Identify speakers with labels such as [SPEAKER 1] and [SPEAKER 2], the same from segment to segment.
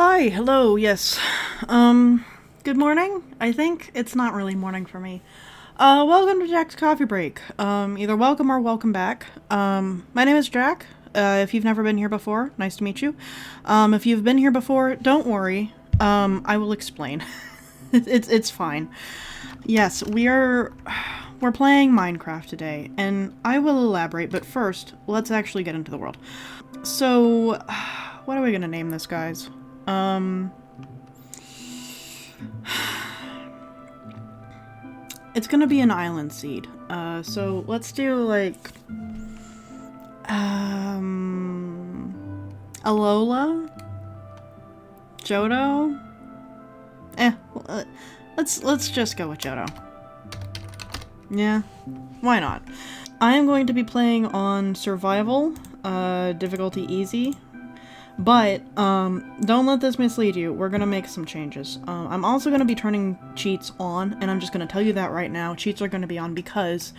[SPEAKER 1] Hi, hello, yes. Good morning, I think. It's not really morning for me. Welcome to Jack's Coffee Break. Either welcome or welcome back. My name is Jack. If you've never been here before, nice to meet you. If you've been here before, don't worry. I will explain. It's fine. Yes, we're playing Minecraft today, and I will elaborate, but first, let's actually get into the world. So, what are we gonna name this, guys? It's gonna be an island seed. So let's do like, Alola? Johto? Let's just go with Johto. Yeah, why not? I am going to be playing on survival, difficulty easy. But, don't let this mislead you. We're gonna make some changes. I'm also gonna be turning cheats on, and I'm just gonna tell you that right now. Cheats are gonna be on because,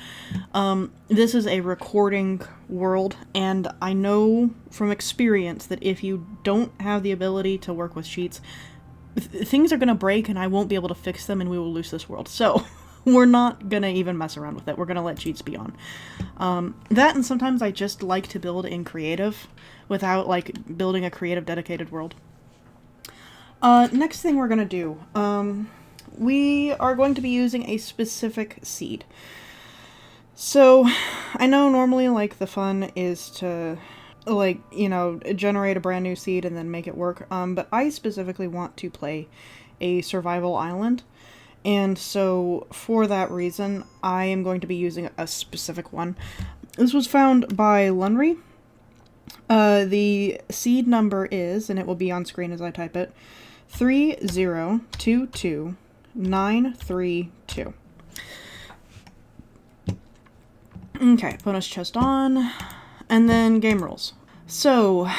[SPEAKER 1] this is a recording world, and I know from experience that if you don't have the ability to work with cheats, things are gonna break and I won't be able to fix them and we will lose this world. So, we're not gonna even mess around with it. We're gonna let cheats be on. That and sometimes I just like to build in creative without, like, building a creative dedicated world. Next thing we're gonna do, we are going to be using a specific seed. So, I know normally, like, the fun is to, like, you know, generate a brand new seed and then make it work, but I specifically want to play a survival island. And so, for that reason, I am going to be using a specific one. This was found by Lunry. The seed number is, and it will be on screen as I type it, 3022932. Okay, bonus chest on, and then game rules. So,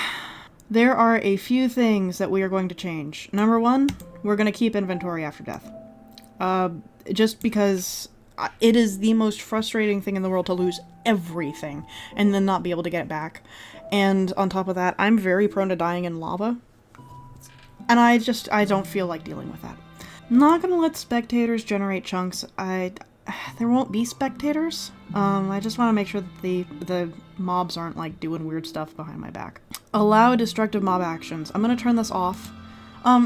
[SPEAKER 1] there are a few things that we are going to change. Number one, we're going to keep inventory after death. Just because it is the most frustrating thing in the world to lose everything and then not be able to get it back. And on top of that, I'm very prone to dying in lava. And I don't feel like dealing with that. I'm not gonna let spectators generate chunks. There won't be spectators. I just want to make sure that the mobs aren't, like, doing weird stuff behind my back. Allow destructive mob actions. I'm gonna turn this off.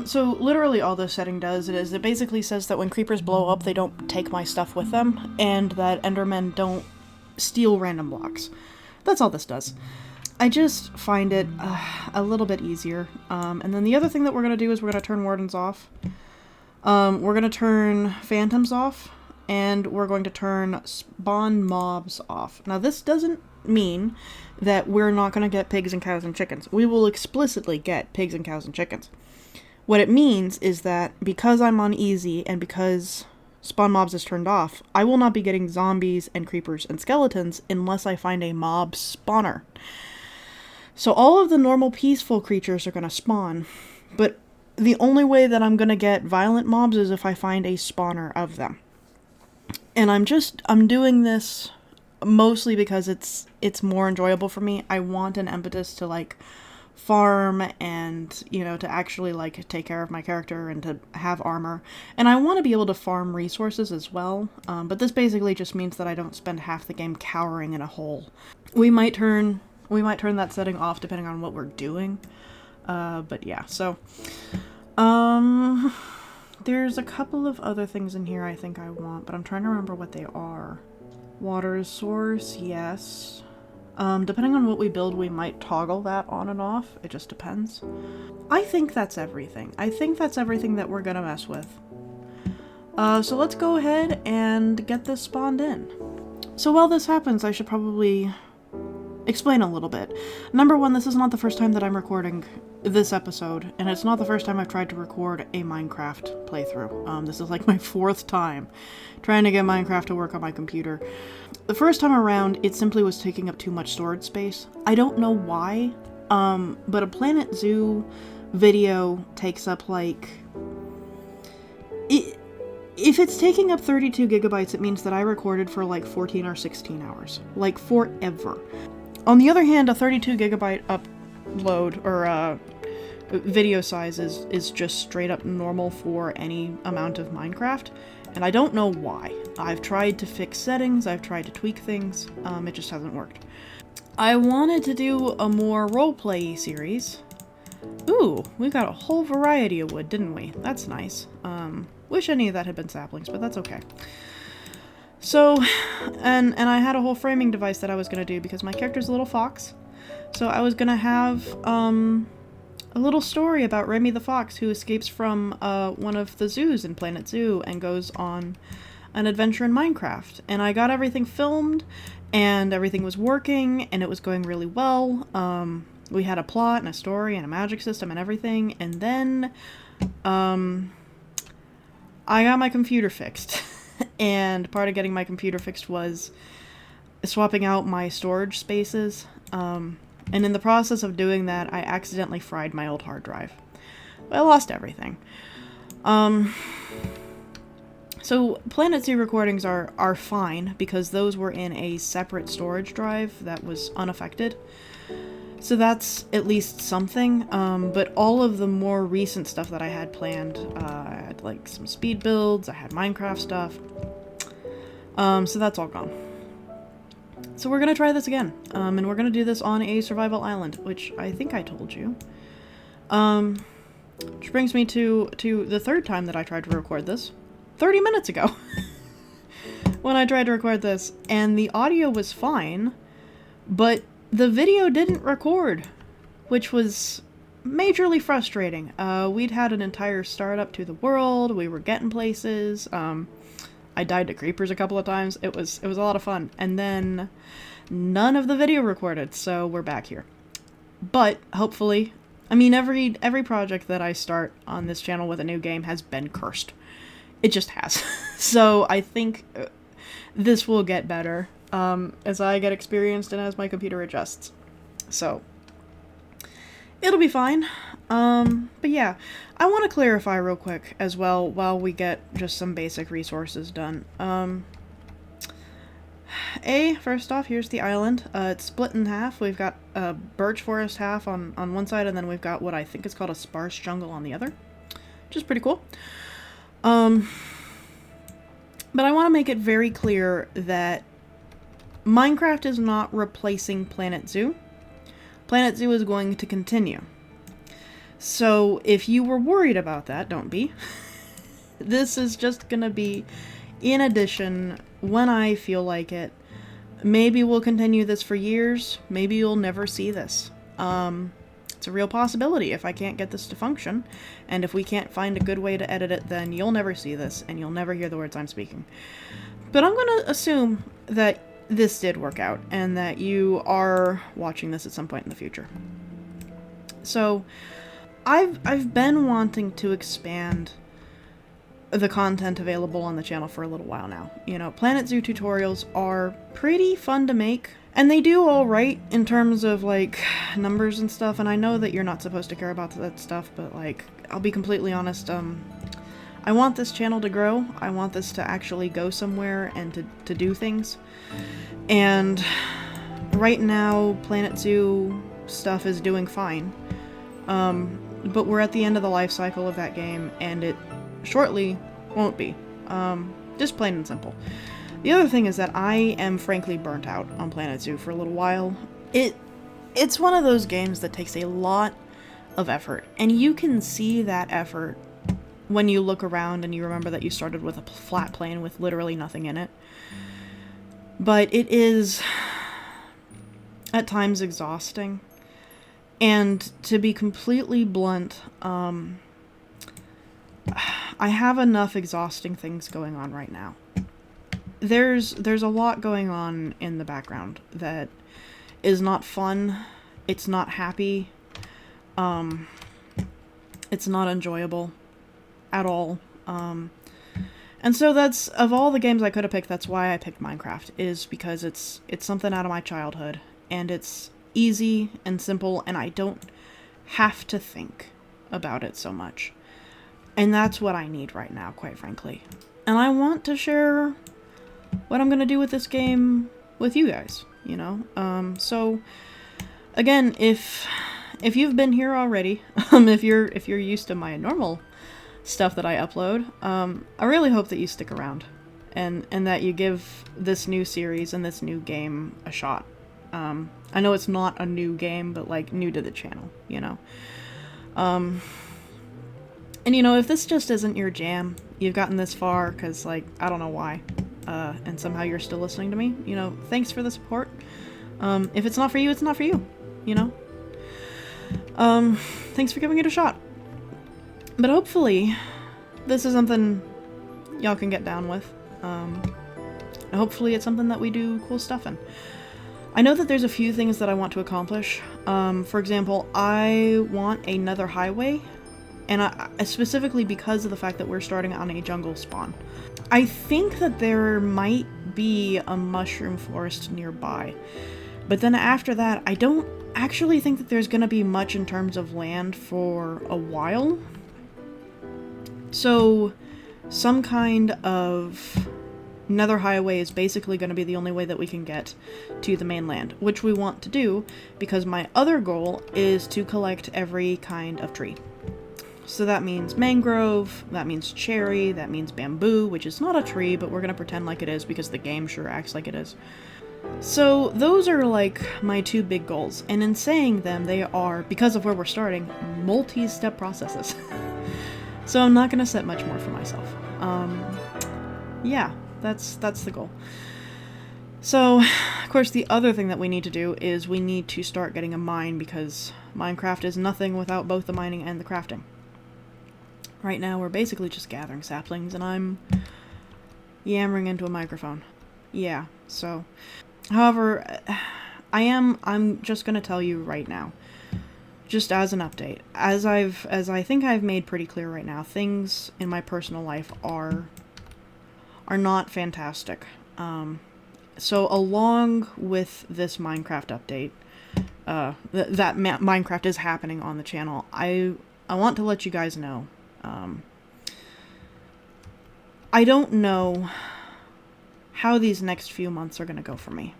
[SPEAKER 1] So literally all this setting does is it basically says that when creepers blow up, they don't take my stuff with them, and that endermen don't steal random blocks. That's all this does. I just find it a little bit easier. And then the other thing that we're going to do is we're going to turn wardens off. We're going to turn phantoms off, and we're going to turn spawn mobs off. Now this doesn't mean that we're not going to get pigs and cows and chickens. We will explicitly get pigs and cows and chickens. What it means is that because I'm on easy and because spawn mobs is turned off, I will not be getting zombies and creepers and skeletons unless I find a mob spawner. So all of the normal peaceful creatures are going to spawn, but the only way that I'm going to get violent mobs is if I find a spawner of them. And I'm doing this mostly because it's more enjoyable for me. I want an impetus to, like, farm and, you know, to actually, like, take care of my character and to have armor. And I want to be able to farm resources as well, but this basically just means that I don't spend half the game cowering in a hole. We might turn that setting off depending on what we're doing, but yeah, so, there's a couple of other things in here I think I want, but I'm trying to remember what they are. Water source, yes. Depending on what we build, we might toggle that on and off. It just depends. I think that's everything. I think that's everything that we're gonna mess with. So let's go ahead and get this spawned in. So while this happens, I should probably explain a little bit. Number one, this is not the first time that I'm recording this episode, and it's not the first time I've tried to record a Minecraft playthrough. This is like my 4th time trying to get Minecraft to work on my computer. The first time around, it simply was taking up too much storage space. I don't know why, but a Planet Zoo video takes up, like... If it's taking up 32 gigabytes, it means that I recorded for like 14 or 16 hours. Like, forever. On the other hand, a 32 gigabyte upload, or video size is just straight up normal for any amount of Minecraft, and I don't know why. I've tried to fix settings, I've tried to tweak things, it just hasn't worked. I wanted to do a more roleplay series. Ooh, we got a whole variety of wood, didn't we? That's nice. Wish any of that had been saplings, but that's okay. So, and I had a whole framing device that I was gonna do because my character's a little fox. So I was gonna have, a little story about Remy the fox who escapes from, one of the zoos in Planet Zoo and goes on an adventure in Minecraft. And I got everything filmed, and everything was working, and it was going really well. We had a plot and a story and a magic system and everything, and then, I got my computer fixed. And part of getting my computer fixed was swapping out my storage spaces, and in the process of doing that, I accidentally fried my old hard drive. I lost everything. So Planet Zoo recordings are fine, because those were in a separate storage drive that was unaffected. So that's at least something, but all of the more recent stuff that I had planned, I had like some speed builds, I had Minecraft stuff, so that's all gone. So we're gonna try this again, and we're gonna do this on a survival island, which I think I told you. Which brings me to the third time that I tried to record this, 30 minutes ago, when I tried to record this, and the audio was fine, but the video didn't record, which was majorly frustrating. We'd had an entire startup to the world, we were getting places, I died to creepers a couple of times, it was a lot of fun, and then none of the video recorded, so we're back here. But, hopefully, I mean, every project that I start on this channel with a new game has been cursed. It just has. So, I think this will get better. As I get experienced and as my computer adjusts. So, it'll be fine. But yeah, I want to clarify real quick as well while we get just some basic resources done. First off, here's the island. It's split in half. We've got a birch forest half on one side, and then we've got what I think is called a sparse jungle on the other, which is pretty cool. But I want to make it very clear that Minecraft is not replacing Planet Zoo. Planet Zoo is going to continue. So if you were worried about that, don't be. This is just gonna be in addition when I feel like it. Maybe we'll continue this for years. Maybe you'll never see this. It's a real possibility if I can't get this to function. And if we can't find a good way to edit it, then you'll never see this and you'll never hear the words I'm speaking. But I'm gonna assume that this did work out, and that you are watching this at some point in the future. So, I've been wanting to expand the content available on the channel for a little while now. You know, Planet Zoo tutorials are pretty fun to make, and they do alright in terms of, like, numbers and stuff, and I know that you're not supposed to care about that stuff, but, like, I'll be completely honest, I want this channel to grow. I want this to actually go somewhere and to do things. And right now, Planet Zoo stuff is doing fine. But we're at the end of the life cycle of that game, and it shortly won't be. Just plain and simple. The other thing is that I am frankly burnt out on Planet Zoo for a little while. It's one of those games that takes a lot of effort, and you can see that effort when you look around and you remember that you started with a flat plane with literally nothing in it. But it is, at times, exhausting. And to be completely blunt, I have enough exhausting things going on right now. There's a lot going on in the background that is not fun, it's not happy, it's not enjoyable at all. And so that's, of all the games I could have picked, that's why I picked Minecraft, is because it's something out of my childhood, and it's easy and simple, and I don't have to think about it so much. And that's what I need right now, quite frankly. And I want to share what I'm gonna do with this game with you guys, you know? So, again, if if you've been here already, if you're used to my normal stuff that I upload, I really hope that you stick around, and that you give this new series and this new game a shot. I know it's not a new game, but like new to the channel, you know. And you know, if this just isn't your jam, you've gotten this far because, like, I don't know why, and somehow you're still listening to me, you know, thanks for the support. If it's not for you, it's not for you, you know? Thanks for giving it a shot. But hopefully, this is something y'all can get down with. Hopefully it's something that we do cool stuff in. I know that there's a few things that I want to accomplish. For example, I want another highway, and specifically because of the fact that we're starting on a jungle spawn. I think that there might be a mushroom forest nearby, but then after that, I don't actually think that there's gonna be much in terms of land for a while. So some kind of nether highway is basically going to be the only way that we can get to the mainland, which we want to do because my other goal is to collect every kind of tree. So that means mangrove, that means cherry, that means bamboo, which is not a tree, but we're going to pretend like it is because the game sure acts like it is. So those are like my two big goals, and in saying them, they are, because of where we're starting, multi-step processes. So I'm not going to set much more for myself. Yeah, that's the goal. So, of course, the other thing that we need to do is we need to start getting a mine, because Minecraft is nothing without both the mining and the crafting. Right now, we're basically just gathering saplings, and I'm yammering into a microphone. Yeah, so... However, I'm just going to tell you right now, just as an update, as I think I've made pretty clear right now, things in my personal life are not fantastic. So along with this Minecraft update, that Minecraft is happening on the channel, I want to let you guys know. I don't know how these next few months are going to go for me.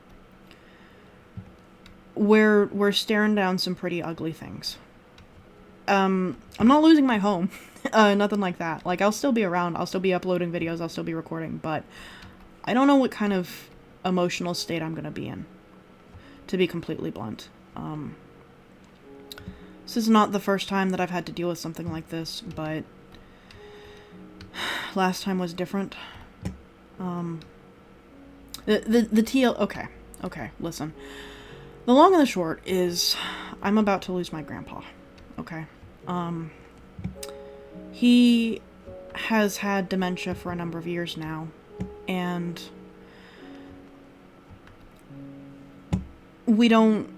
[SPEAKER 1] We're staring down some pretty ugly things. I'm not losing my home. Nothing like that. Like, I'll still be around, I'll still be uploading videos, I'll still be recording, but I don't know what kind of emotional state I'm gonna be in, to be completely blunt. This is not the first time that I've had to deal with something like this, but last time was different. Okay, listen. The long and the short is, I'm about to lose my grandpa, okay? He has had dementia for a number of years now, and we don't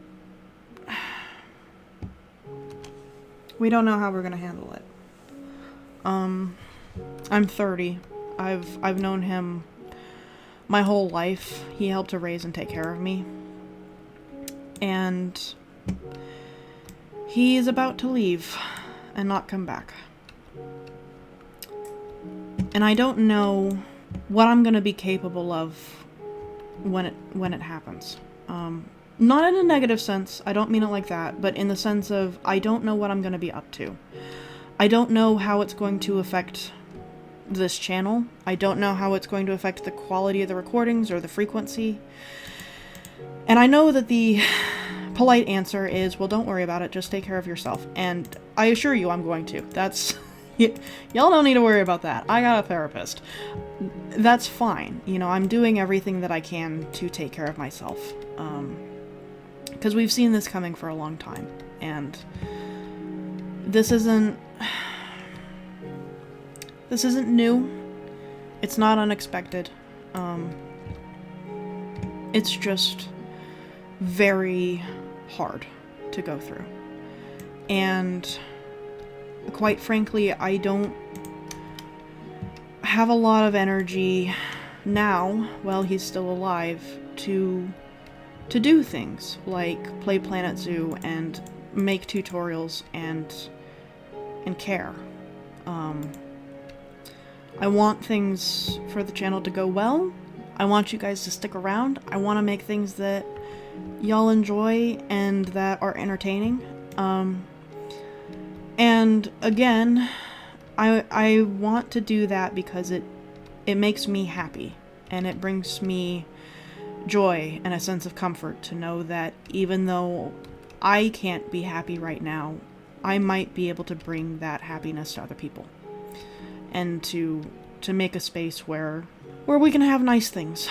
[SPEAKER 1] know how we're gonna handle it. I'm 30. I've known him my whole life. He helped to raise and take care of me. And he's about to leave and not come back. And I don't know what I'm gonna be capable of when it happens. Not in a negative sense, I don't mean it like that, but in the sense of I don't know what I'm gonna be up to. I don't know how it's going to affect this channel. I don't know how it's going to affect the quality of the recordings or the frequency. And I know that the polite answer is, well, don't worry about it, just take care of yourself. And I assure you I'm going to. That's... y'all don't need to worry about that. I got a therapist. That's fine. You know, I'm doing everything that I can to take care of myself. Because we've seen this coming for a long time. And this isn't new. It's not unexpected. It's just very hard to go through. And quite frankly, I don't have a lot of energy now, while he's still alive, to do things like play Planet Zoo and make tutorials and care. I want things for the channel to go well. I want you guys to stick around. I want to make things that y'all enjoy and that are entertaining. And again, I want to do that because it makes me happy, and it brings me joy and a sense of comfort to know that even though I can't be happy right now, I might be able to bring that happiness to other people, and to make a space where we can have nice things.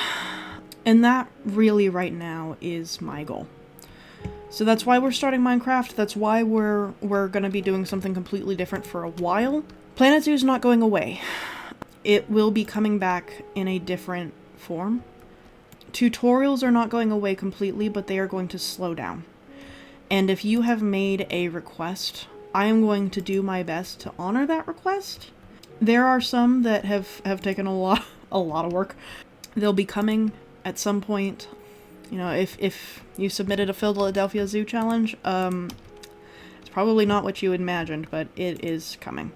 [SPEAKER 1] And that really right now is my goal. So that's why we're starting Minecraft. That's why we're going to be doing something completely different for a while. Planet Zoo is not going away. It will be coming back in a different form. Tutorials are not going away completely, but they are going to slow down. And if you have made a request, I am going to do my best to honor that request. There are some that have taken a lot of work. They'll be coming at some point. You know, if you submitted a Philadelphia Zoo challenge, it's probably not what you imagined, but it is coming.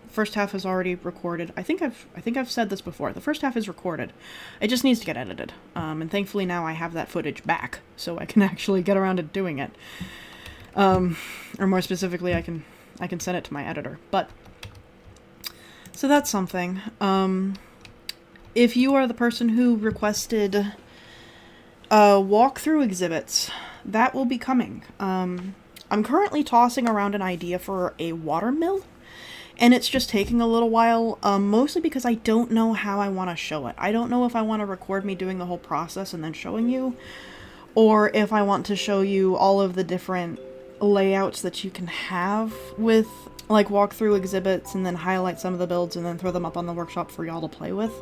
[SPEAKER 1] First half is already recorded. I think I've said this before. The first half is recorded. It just needs to get edited. And thankfully now I have that footage back, so I can actually get around to doing it. Or more specifically, I can send it to my editor. But so that's something. If you are the person who requested walkthrough exhibits, that will be coming. I'm currently tossing around an idea for a water mill, and it's just taking a little while, mostly because I don't know how I want to show it. I don't know if I want to record me doing the whole process and then showing you, or if I want to show you all of the different layouts that you can have with like walkthrough exhibits, and then highlight some of the builds and then throw them up on the workshop for y'all to play with.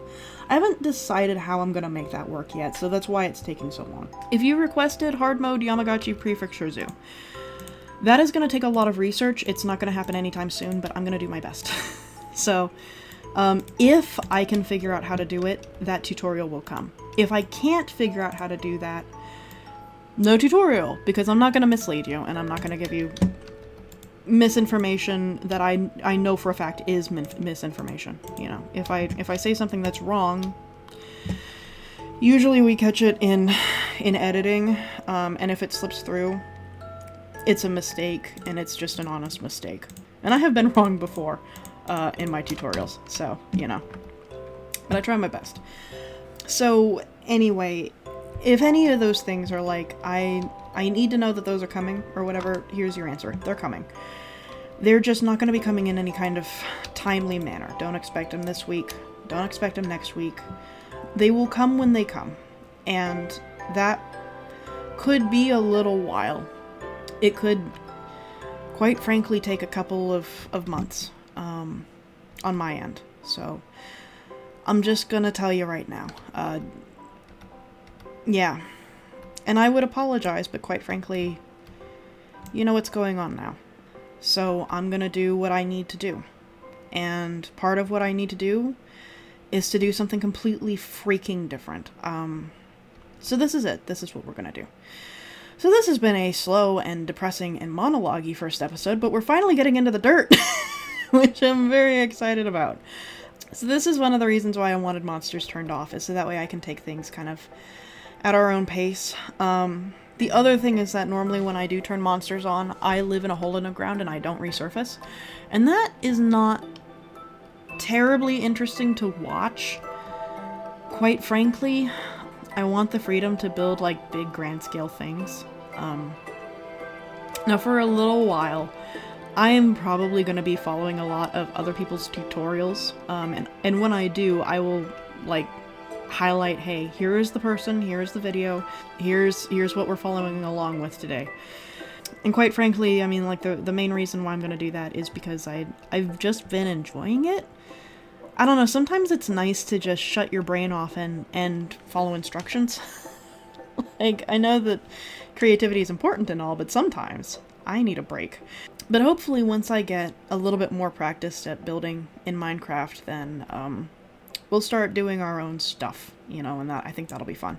[SPEAKER 1] I haven't decided how I'm gonna make that work yet, so that's why it's taking so long. If you requested hard mode Yamagata Prefecture Zoo, that is gonna take a lot of research. It's not gonna happen anytime soon, but I'm gonna do my best. So, if I can figure out how to do it, that tutorial will come. If I can't figure out how to do that, no tutorial, because I'm not gonna mislead you, and I'm not gonna give you misinformation that I know for a fact is misinformation. You know, if I say something that's wrong, usually we catch it in editing, and if it slips through, it's a mistake, and it's just an honest mistake. And I have been wrong before in my tutorials, so, you know. But I try my best. So, anyway, if any of those things are like, I need to know that those are coming, or whatever, here's your answer. They're coming. They're just not going to be coming in any kind of timely manner. Don't expect them this week. Don't expect them next week. They will come when they come. And that could be a little while. It could, quite frankly, take a couple of months on my end. So, I'm just gonna tell you right now. Yeah. And I would apologize, but quite frankly, you know what's going on now. So I'm gonna do what I need to do. And part of what I need to do is to do something completely freaking different. So this is it. This is what we're gonna do. So this has been a slow and depressing and monologue-y first episode, but we're finally getting into the dirt, which I'm very excited about. So this is one of the reasons why I wanted monsters turned off, is so that way I can take things kind of at our own pace. The other thing is that normally when I do turn monsters on, I live in a hole in the ground and I don't resurface. And that is not terribly interesting to watch. Quite frankly, I want the freedom to build like big grand scale things. Now for a little while, I am probably going to be following a lot of other people's tutorials. And when I do, I will like highlight, hey, here is the person, here's the video, here's what we're following along with today. And quite frankly, I mean, like, the main reason why I'm gonna do that is because I've just been enjoying it. I don't know, sometimes it's nice to just shut your brain off and follow instructions. Like, I know that creativity is important and all, but sometimes I need a break. But hopefully once I get a little bit more practiced at building in Minecraft, then, we'll start doing our own stuff, you know, and I think that'll be fun.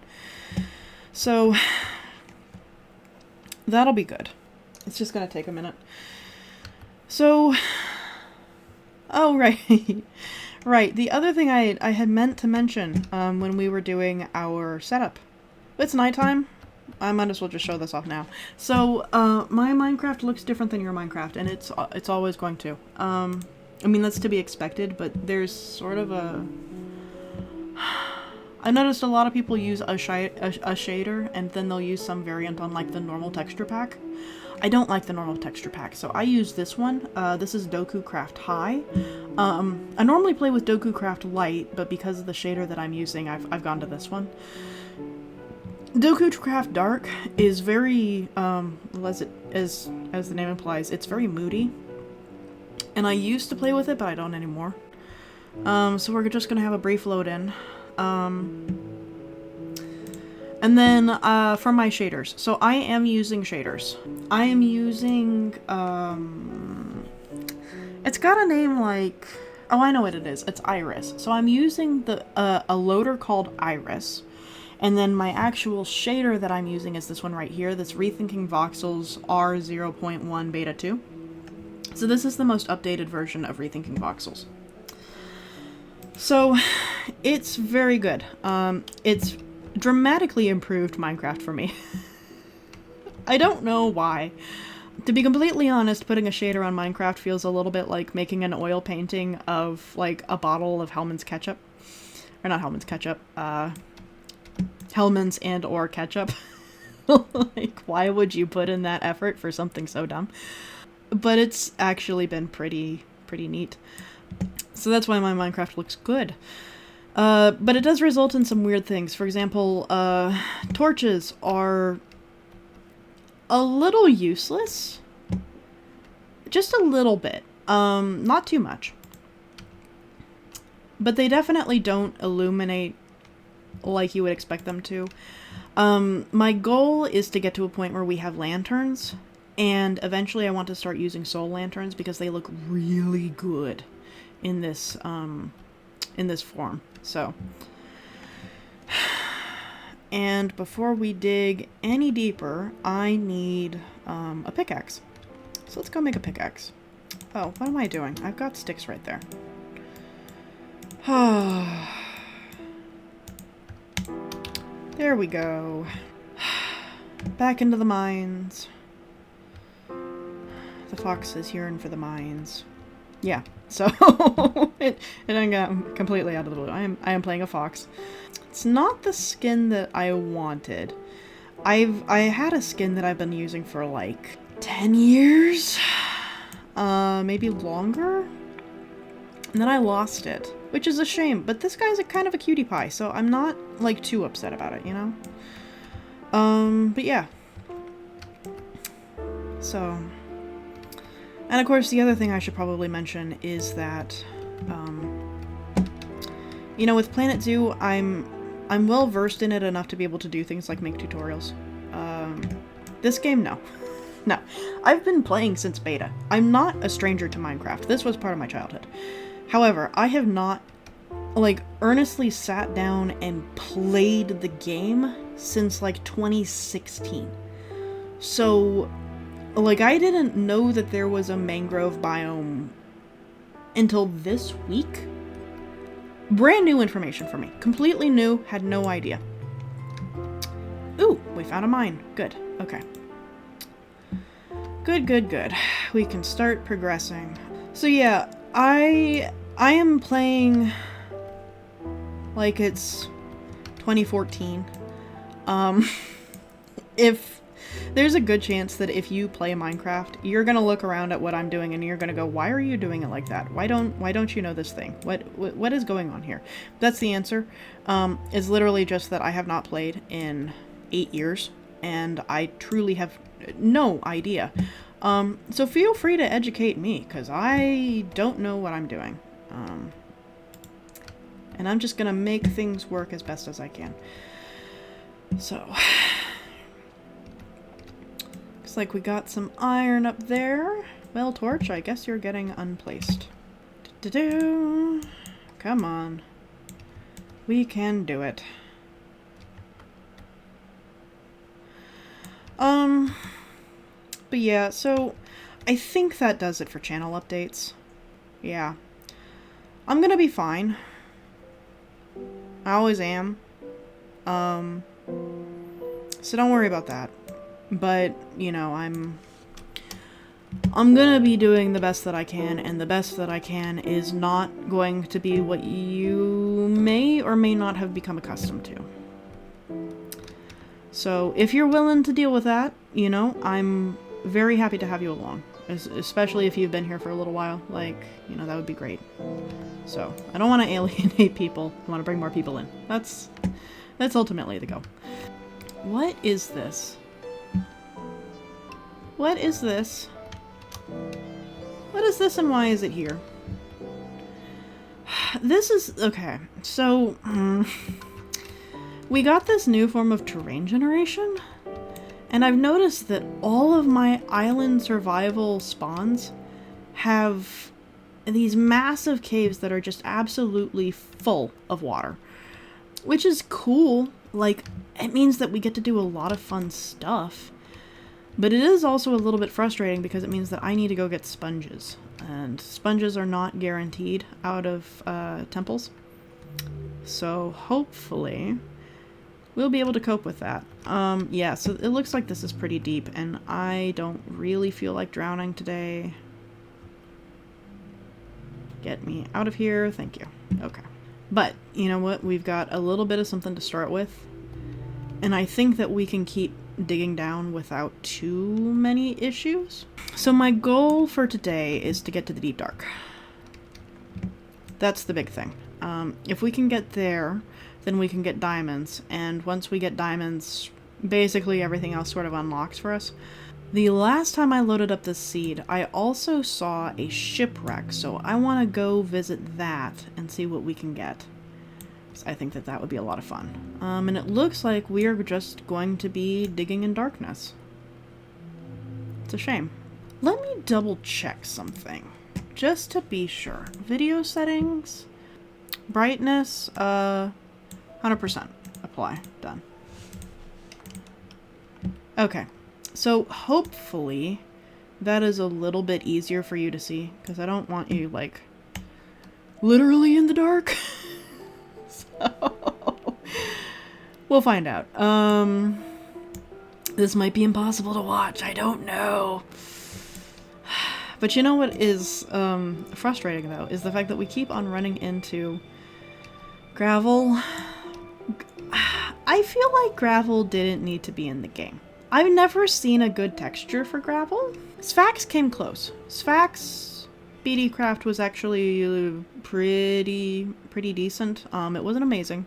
[SPEAKER 1] So, that'll be good. It's just gonna take a minute. So, oh, right. Right, the other thing I had meant to mention, when we were doing our setup. It's nighttime. I might as well just show this off now. So, my Minecraft looks different than your Minecraft, and it's always going to. I mean, that's to be expected, but there's sort of a... I noticed a lot of people use a shader, and then they'll use some variant on, like, the normal texture pack. I don't like the normal texture pack, so I use this one. This is Vulpincraft High. I normally play with Vulpincraft Light, but because of the shader that I'm using, I've gone to this one. Vulpincraft Dark is very, as the name implies, it's very moody. And I used to play with it, but I don't anymore. So we're just gonna have a brief load in. And then, for my shaders. So I am using shaders. I am using, it's got a name like, oh, I know what it is. It's Iris. So I'm using a loader called Iris. And then my actual shader that I'm using is this one right here. That's Rethinking Voxels R0.1 Beta 2. So this is the most updated version of Rethinking Voxels. So, it's very good. It's dramatically improved Minecraft for me. I don't know why. To be completely honest, putting a shader on Minecraft feels a little bit like making an oil painting of, like, a bottle of Hellman's ketchup. Or not Hellman's ketchup, Hellman's and or ketchup. Like, why would you put in that effort for something so dumb? But it's actually been pretty neat. So that's why my Minecraft looks good. But it does result in some weird things. For example, torches are a little useless. Just a little bit. Not too much. But they definitely don't illuminate like you would expect them to. My goal is to get to a point where we have lanterns. And eventually I want to start using soul lanterns because they look really good in this form. So, and before we dig any deeper, I need a pickaxe. So let's go make a pickaxe. Oh, what am I doing? I've got sticks right there. There we go. Back into the mines. The fox is yearn for the mines. Yeah, so it got completely out of the blue. I am playing a fox. It's not the skin that I wanted. I had a skin that I've been using for like 10 years, maybe longer, and then I lost it, which is a shame. But this guy's a kind of a cutie pie, so I'm not like too upset about it, you know. But yeah. So. And of course, the other thing I should probably mention is that, you know, with Planet Zoo, I'm well versed in it enough to be able to do things like make tutorials. This game, no. No. I've been playing since beta. I'm not a stranger to Minecraft. This was part of my childhood. However, I have not, like, earnestly sat down and played the game since, like, 2016. So... like, I didn't know that there was a mangrove biome until this week. Brand new information for me. Completely new, had no idea. Ooh, we found a mine. Good. Okay. Good. We can start progressing. So yeah, I am playing like it's 2014. If there's a good chance that if you play Minecraft, you're gonna look around at what I'm doing and you're gonna go, why are you doing it like that? Why don't you know this thing? What is going on here? That's the answer. Is literally just that I have not played in 8 years and I truly have no idea. So feel free to educate me, because I don't know what I'm doing. And I'm just gonna make things work as best as I can. So... looks like we got some iron up there. Well, torch, I guess you're getting unplaced. Come on. We can do it. But yeah, so I think that does it for channel updates. Yeah. I'm gonna be fine. So don't worry about that. But, you know, I'm gonna be doing the best that I can, and the best that I can is not going to be what you may or may not have become accustomed to. So if you're willing to deal with that, you know, I'm very happy to have you along. Especially if you've been here for a little while. Like, you know, that would be great. So, I don't want to alienate people. I want to bring more people in. That's ultimately the goal. What is this? What is this? What is this and why is it here? This is... okay, so... we got this new form of terrain generation, and I've noticed that all of my island survival spawns have these massive caves that are just absolutely full of water. Which is cool. Like, it means that we get to do a lot of fun stuff. But it is also a little bit frustrating because it means that I need to go get sponges. And sponges are not guaranteed out of temples. So hopefully we'll be able to cope with that. Yeah, so it looks like this is pretty deep, and I don't really feel like drowning today. Get me out of here, thank you. Okay. But, you know what, we've got a little bit of something to start with, and I think that we can keep digging down without too many issues. So my goal for today is to get to the deep dark. That's the big thing. If we can get there, then we can get diamonds, and once we get diamonds, basically everything else sort of unlocks for us. The last time I loaded up this seed, I also saw a shipwreck, so I want to go visit that and see what we can get. I think that that would be a lot of fun. And it looks like we are just going to be digging in darkness. It's a shame. Let me double check something, just to be sure. Video settings, brightness, 100%. Apply. Done. Okay. So hopefully that is a little bit easier for you to see, because I don't want you, like, literally in the dark. So we'll find out. This might be impossible to watch. I don't know. But you know what is frustrating, though, is the fact that we keep on running into gravel. I feel like gravel didn't need to be in the game. I've never seen a good texture for gravel. Sphax came close. Sphax BDcraft was actually pretty decent. It wasn't amazing,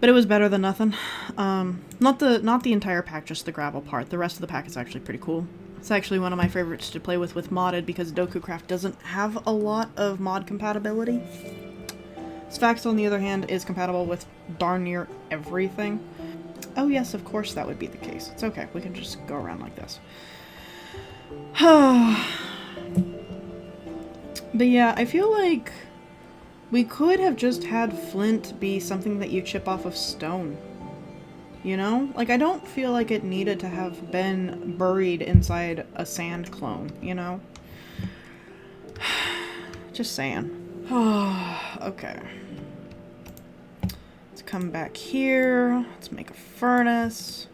[SPEAKER 1] but it was better than nothing. Not the entire pack, just the gravel part. The rest of the pack is actually pretty cool. It's actually one of my favorites to play with modded, because DokuCraft doesn't have a lot of mod compatibility. Sphax, on the other hand, is compatible with darn near everything. Oh yes, of course that would be the case. It's okay, we can just go around like this. But yeah, I feel like we could have just had flint be something that you chip off of stone. You know? Like, I don't feel like it needed to have been buried inside a sand clone, you know? Just saying. Okay. Come back here. Let's make a furnace.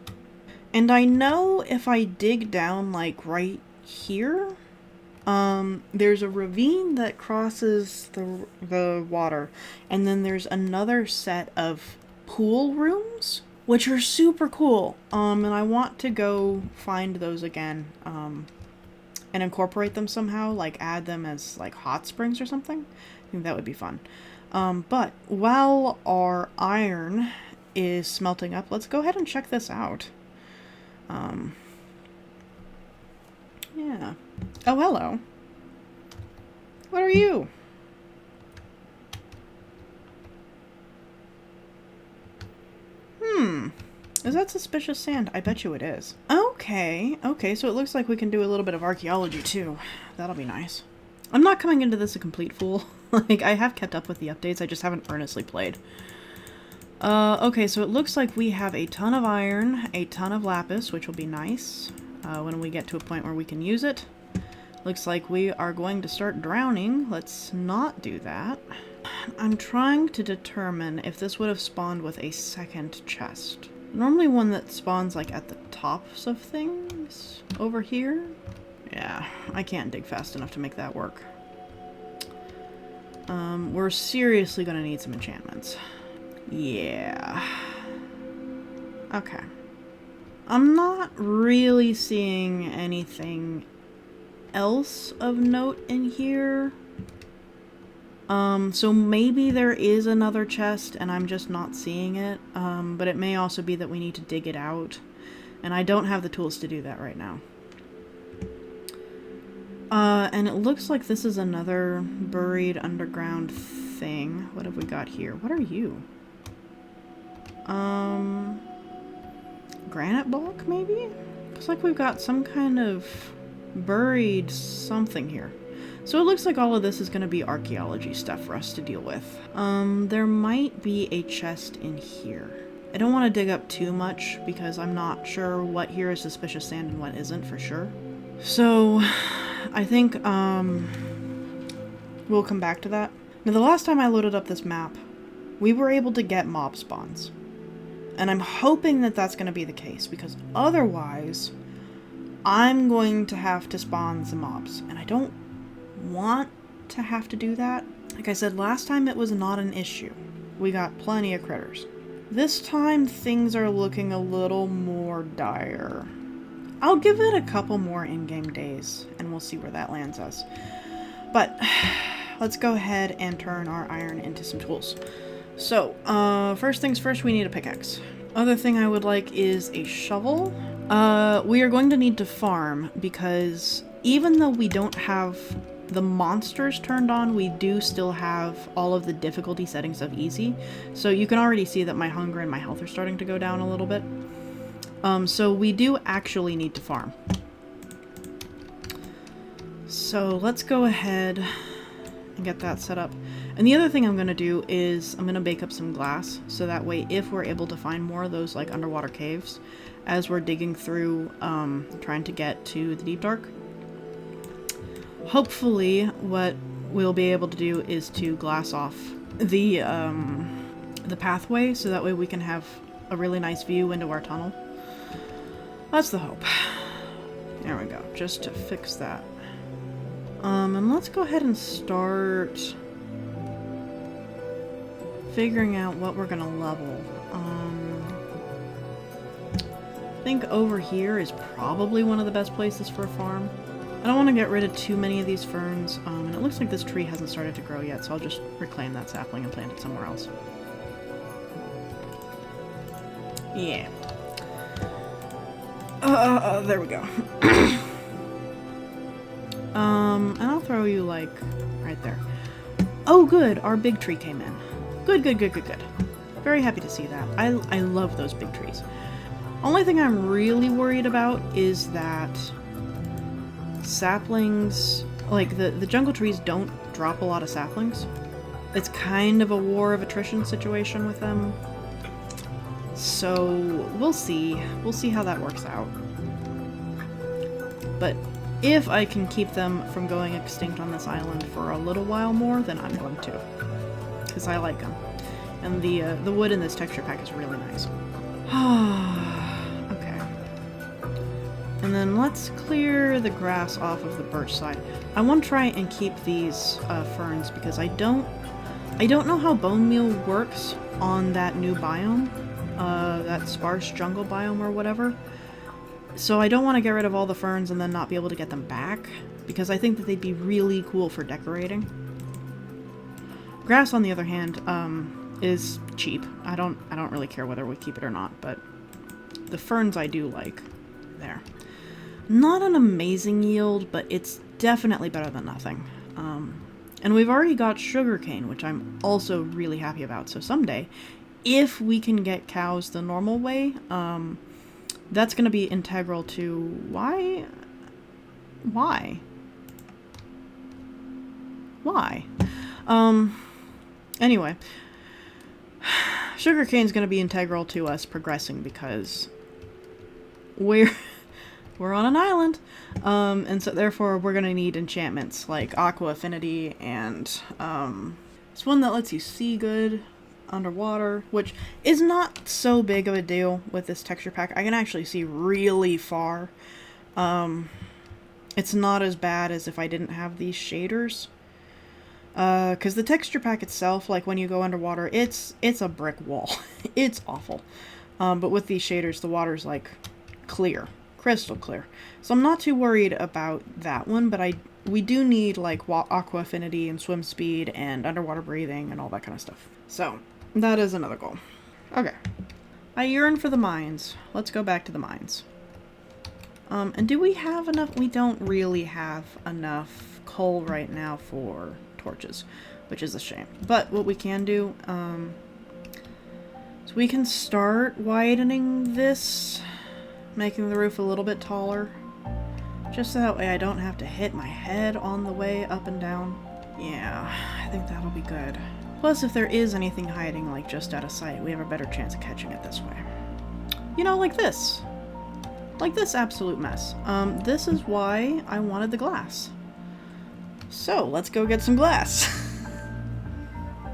[SPEAKER 1] And I know if I dig down, like, right here, there's a ravine that crosses the water, and then there's another set of pool rooms, which are super cool. And I want to go find those again, and incorporate them somehow, like add them as, like, hot springs or something. I think that would be fun. But while our iron is smelting up, let's go ahead and check this out. Yeah. Oh, hello. What are you? Is that suspicious sand? I bet you it is. Okay, so it looks like we can do a little bit of archaeology too. That'll be nice. I'm not coming into this a complete fool. Like, I have kept up with the updates, I just haven't earnestly played. Okay, so it looks like we have a ton of iron, a ton of lapis, which will be nice when we get to a point where we can use it. Looks like we are going to start drowning. Let's not do that. I'm trying to determine if this would have spawned with a second chest. Normally one that spawns like at the tops of things over here. Yeah, I can't dig fast enough to make that work. We're seriously gonna need some enchantments. Yeah. Okay. I'm not really seeing anything else of note in here. So maybe there is another chest and I'm just not seeing it. But it may also be that we need to dig it out. And I don't have the tools to do that right now. And it looks like this is another buried underground thing. What have we got here? What are you? Granite block, maybe? Looks like we've got some kind of buried something here. So it looks like all of this is going to be archaeology stuff for us to deal with. There might be a chest in here. I don't want to dig up too much because I'm not sure what here is suspicious sand and what isn't for sure. So I think we'll come back to that. Now the last time I loaded up this map, we were able to get mob spawns. And I'm hoping that that's going to be the case because otherwise I'm going to have to spawn some mobs. And I don't want to have to do that. Like I said, last time it was not an issue. We got plenty of critters. This time things are looking a little more dire. I'll give it a couple more in-game days and we'll see where that lands us. But let's go ahead and turn our iron into some tools. So, first things first, we need a pickaxe. Other thing I would like is a shovel. We are going to need to farm because even though we don't have the monsters turned on, we do still have all of the difficulty settings of easy. So you can already see that my hunger and my health are starting to go down a little bit. So we do actually need to farm. So let's go ahead and get that set up. And the other thing I'm going to do is I'm going to bake up some glass, so that way if we're able to find more of those like underwater caves as we're digging through, trying to get to the deep dark, hopefully what we'll be able to do is to glass off the pathway, so that way we can have a really nice view into our tunnel. That's the hope. There we go, just to fix that. And let's go ahead and start figuring out what we're gonna level. I think over here is probably one of the best places for a farm. I don't want to get rid of too many of these ferns, and it looks like this tree hasn't started to grow yet, so I'll just reclaim that sapling and plant it somewhere else. Yeah. There we go. And I'll throw you, like, right there. Oh, good! Our big tree came in. Good, good, good, good, good. Very happy to see that. I love those big trees. Only thing I'm really worried about is that saplings, like, the jungle trees don't drop a lot of saplings. It's kind of a war of attrition situation with them. So, we'll see. We'll see how that works out. But if I can keep them from going extinct on this island for a little while more, then I'm going to. Because I like them. And the wood in this texture pack is really nice. Okay. And then let's clear the grass off of the birch side. I want to try and keep these ferns because I don't know how bone meal works on that new biome. That sparse jungle biome or whatever. So I don't want to get rid of all the ferns and then not be able to get them back, because I think that they'd be really cool for decorating. Grass, on the other hand, is cheap. I don't really care whether we keep it or not, but the ferns I do like. There. Not an amazing yield, but it's definitely better than nothing. And we've already got sugarcane, which I'm also really happy about. So someday, if we can get cows the normal way, that's going to be integral to... Why? Anyway. Sugarcane's going to be integral to us progressing because we're on an island. And so therefore we're going to need enchantments like Aqua Affinity and it's one that lets you see good. underwater, which is not so big of a deal with this texture pack. I can actually see really far. It's not as bad as if I didn't have these shaders. Because the texture pack itself, like when you go underwater, it's a brick wall. It's awful. But with these shaders, the water's like clear, crystal clear. So I'm not too worried about that one, but we do need like aqua affinity and swim speed and underwater breathing and all that kind of stuff. So that is another goal. Okay. I yearn for the mines. Let's go back to the mines. And do we have enough? We don't really have enough coal right now for torches, which is a shame. But what we can do, so we can start widening this, making the roof a little bit taller, just so that way I don't have to hit my head on the way up and down. Yeah, I think that'll be good. Plus, if there is anything hiding, like just out of sight, we have a better chance of catching it this way. You know, like this. Like this absolute mess. This is why I wanted the glass. So, let's go get some glass.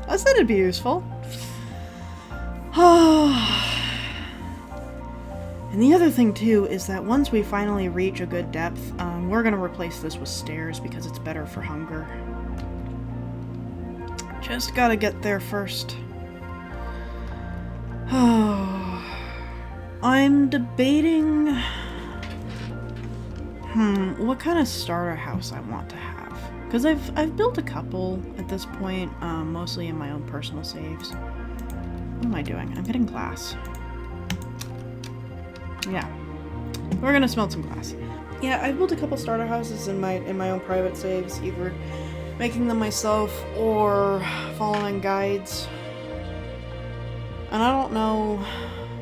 [SPEAKER 1] I said it'd be useful. And the other thing, too, is that once we finally reach a good depth, we're going to replace this with stairs because it's better for hunger. Just gotta get there first. I'm debating... what kind of starter house I want to have. Because I've built a couple at this point, mostly in my own personal saves. What am I doing? I'm getting glass. Yeah. We're gonna smelt some glass. Yeah, I've built a couple starter houses in my own private saves, either making them myself or following guides. And I don't know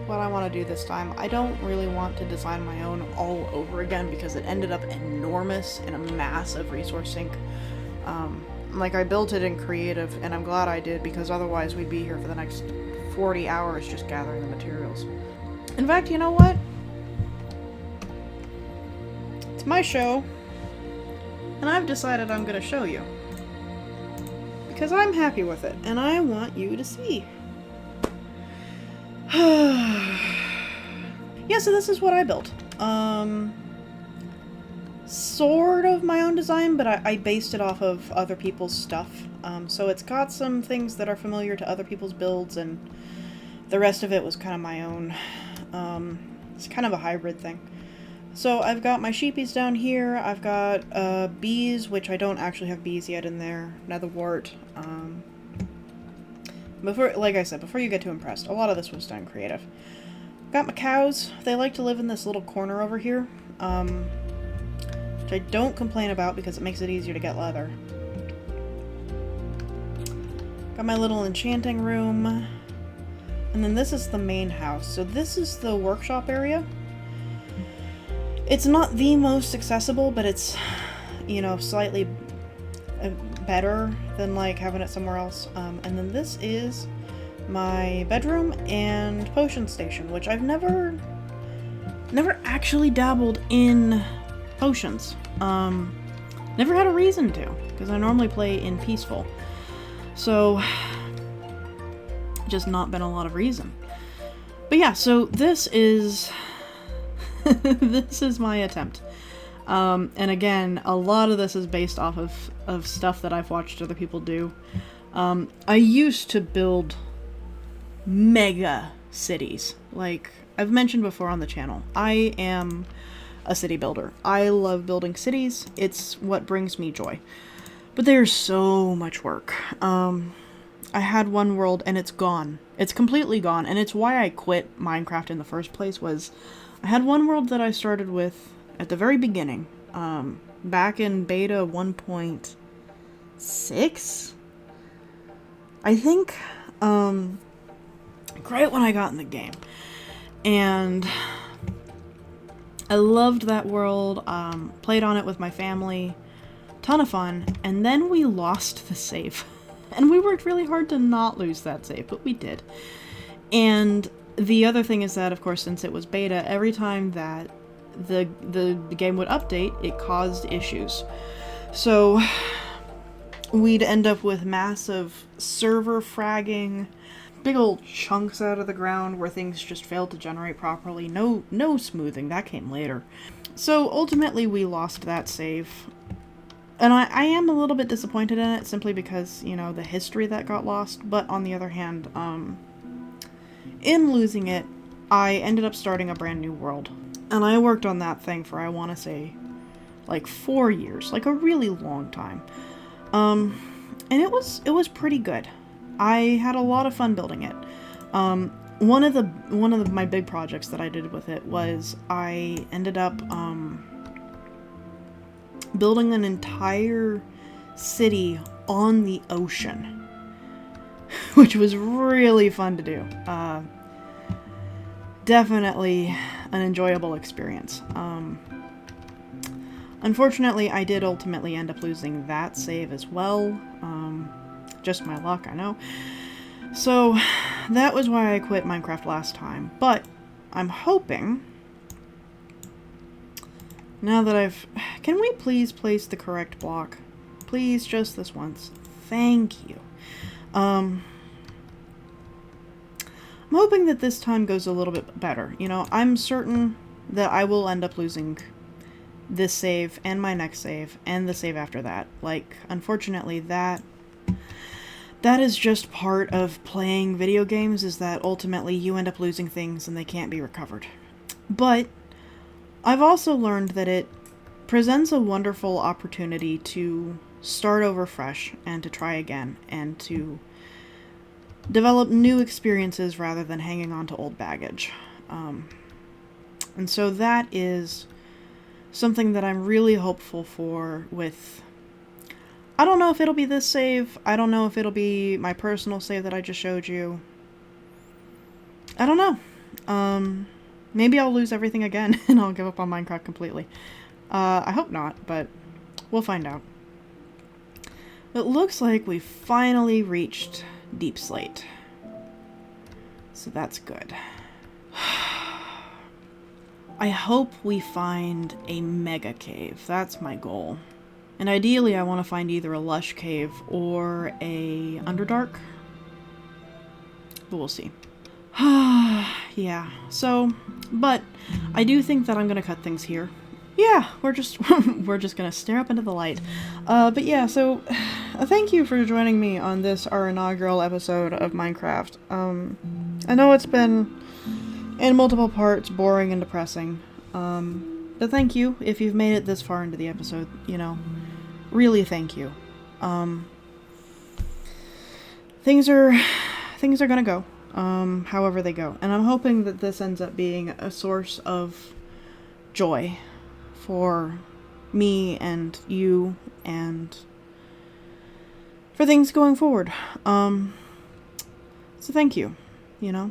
[SPEAKER 1] what I want to do this time. I don't really want to design my own all over again because it ended up enormous in a massive resource sink. Like, I built it in creative, and I'm glad I did because otherwise we'd be here for the next 40 hours just gathering the materials. In fact, you know what? It's my show, and I've decided I'm gonna show you. Because I'm happy with it, and I want you to see. Yeah, so this is what I built. Sort of my own design, but I based it off of other people's stuff. So it's got some things that are familiar to other people's builds, and the rest of it was kind of my own. It's kind of a hybrid thing. So I've got my sheepies down here. I've got bees, which I don't actually have bees yet in there. Netherwort. Like I said, before you get too impressed, a lot of this was done creative. Got my cows. They like to live in this little corner over here, which I don't complain about because it makes it easier to get leather. Got my little enchanting room. And then this is the main house. So this is the workshop area. It's not the most accessible, but it's, you know, slightly better than like having it somewhere else. And then this is my bedroom and potion station, which I've never actually dabbled in potions. Never had a reason to, because I normally play in peaceful. So just not been a lot of reason. But yeah, so this is this is my attempt. And again, a lot of this is based off of stuff that I've watched other people do. I used to build mega cities. Like I've mentioned before on the channel, I am a city builder. I love building cities. It's what brings me joy. But there's so much work. I had one world and it's gone. It's completely gone. And it's why I quit Minecraft in the first place. Was I had one world that I started with at the very beginning, back in beta 1.6, I think, right when I got in the game. And I loved that world, played on it with my family, ton of fun, and then we lost the save. And we worked really hard to not lose that save, but we did. And the other thing is that, of course, since it was beta, every time that the game would update, it caused issues. So we'd end up with massive server fragging, big old chunks out of the ground where things just failed to generate properly. No smoothing, that came later. So ultimately we lost that save. And I am a little bit disappointed in it simply because, you know, the history that got lost. But on the other hand, in losing it, I ended up starting a brand new world. And I worked on that thing for, I want to say, like 4 years, like a really long time. And it was pretty good. I had a lot of fun building it. One of my big projects that I did with it was I ended up building an entire city on the ocean, which was really fun to do. Definitely an enjoyable experience. Unfortunately, I did ultimately end up losing that save as well. Just my luck, I know. So that was why I quit Minecraft last time. But I'm hoping, now that I've... Can we please place the correct block? Please, just this once. Thank you. I'm hoping that this time goes a little bit better. You know, I'm certain that I will end up losing this save and my next save and the save after that. Like, unfortunately, that is just part of playing video games, is that ultimately you end up losing things and they can't be recovered. But I've also learned that it presents a wonderful opportunity to start over fresh and to try again and to develop new experiences rather than hanging on to old baggage. And so that is something that I'm really hopeful for with... I don't know if it'll be this save. I don't know if it'll be my personal save that I just showed you. I don't know. Maybe I'll lose everything again and I'll give up on Minecraft completely. I hope not, but we'll find out. It looks like we finally reached Deep Slate. So that's good. I hope we find a mega cave. That's my goal. And ideally I want to find either a lush cave or a Underdark. But we'll see. Yeah, so, but I do think that I'm gonna cut things here. Yeah, we're just gonna stare up into the light. But yeah, so thank you for joining me on this, our inaugural episode of Minecraft. I know it's been in multiple parts, boring and depressing. But thank you if you've made it this far into the episode, you know. Really thank you. Things are gonna go, however they go. And I'm hoping that this ends up being a source of joy for me and you and for things going forward. So thank you, you know.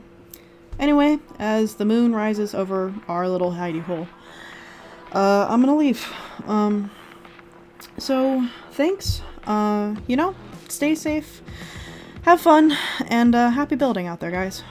[SPEAKER 1] Anyway, as the moon rises over our little hidey hole, I'm gonna leave. So thanks, you know, stay safe, have fun, and happy building out there, guys.